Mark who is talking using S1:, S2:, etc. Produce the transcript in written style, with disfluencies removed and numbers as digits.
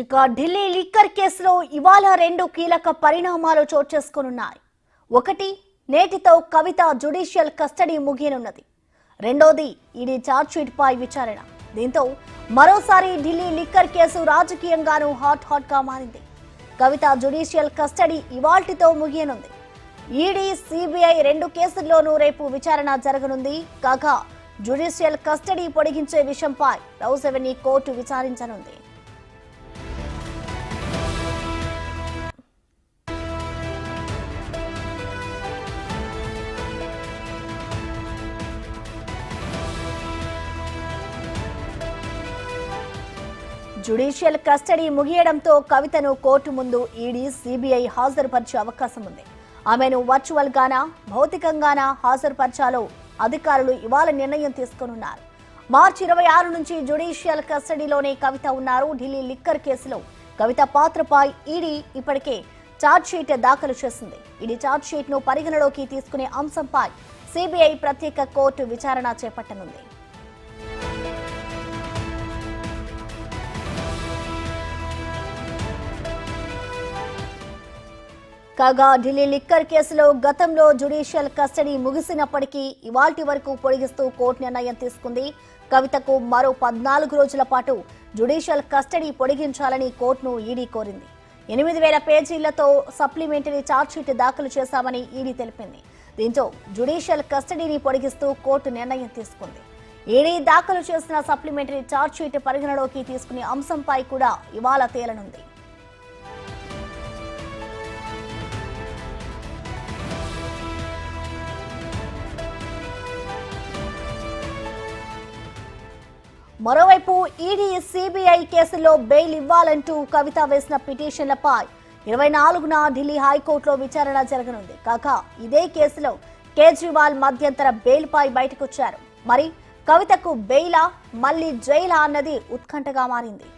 S1: ఇక ఢిల్లీ లిక్కర్ కేసులో ఇవాళ రెండు కీలక పరిణామాలు చోటు చేసుకోనున్నాయి. ఒకటి, నేటితో కవిత జ్యుడిషియల్ కస్టడీ ముగియనున్నది. రెండోది, ఈడీ ఛార్జ్షీట్ పై విచారణ. దీంతో మరోసారి ఢిల్లీ లిక్కర్ కేసు రాజకీయంగానూ హాట్ గా మారింది. కవిత జ్యుడిషియల్ కస్టడీ ఇవాల్టితో ముగియనుంది. ఈడీ, సిబిఐ రెండు కేసుల్లోనూ రేపు విచారణ జరగనుంది. కాగా జ్యుడిషియల్ కస్టడీ పొడిగించే విషయంపై రౌస్ అవెన్యూ కోర్టు విచారించనుంది. జ్యుడిషియల్ కస్టడీ ముగియడంతో కవితను కోర్టు ముందు ఈడీ, సిబిఐ హాజరుపరిచే అవకాశం ఉంది. ఆమెను వర్చువల్ గానా, భౌతికంగానా హాజరుపరచాలో అధికారులు ఇవాళ నిర్ణయం తీసుకోనున్నారు. మార్చి 26 నుంచి జ్యుడిషియల్ కస్టడీలోనే కవిత ఉన్నారు. ఢిల్లీ లిక్కర్ కేసులో కవిత పాత్రపై ఈడీ ఇప్పటికే ఛార్జ్షీట్ దాఖలు చేసింది. ఈడీ ఛార్జ్షీట్ ను పరిగణలోకి తీసుకునే అంశంపై సిబిఐ ప్రత్యేక కోర్టు విచారణ చేపట్టనుంది. కాగా ఢిల్లీ లిక్కర్ కేసులో గతంలో జ్యుడిషియల్ కస్టడీ ముగిసినప్పటికీ ఇవాల్టి వరకు పొడిగిస్తూ కోర్టు నిర్ణయం తీసుకుంది. కవితకు మరో 14 రోజుల పాటు జ్యుడిషియల్ కస్టడీ పొడిగించాలని కోర్టును ఈడీ కోరింది. 8,000 పేజీలతో సప్లిమెంటరీ ఛార్జ్షీట్ దాఖలు చేశామని ఈడీ తెలిపింది. దీంతో జ్యుడిషియల్ కస్టడీని పొడిగిస్తూ కోర్టు నిర్ణయం తీసుకుంది. ఈడీ దాఖలు చేసిన సప్లిమెంటరీ ఛార్జ్షీట్ పరిగణలోకి తీసుకునే అంశంపై కూడా ఇవాళ తేలనుంది. మరోవైపు ఈడీ, సిబిఐ కేసులో బెయిల్ ఇవ్వాలంటూ కవిత వేసిన పిటిషన్లపై 24న ఢిల్లీ హైకోర్టులో విచారణ జరగనుంది. కాగా ఇదే కేసులో కేజ్రీవాల్ మధ్యంతర బెయిల్ పై బయటకొచ్చారు. మరి కవితకు బెయిలా, మళ్లీ జైలా అన్నది ఉత్కంఠగా మారింది.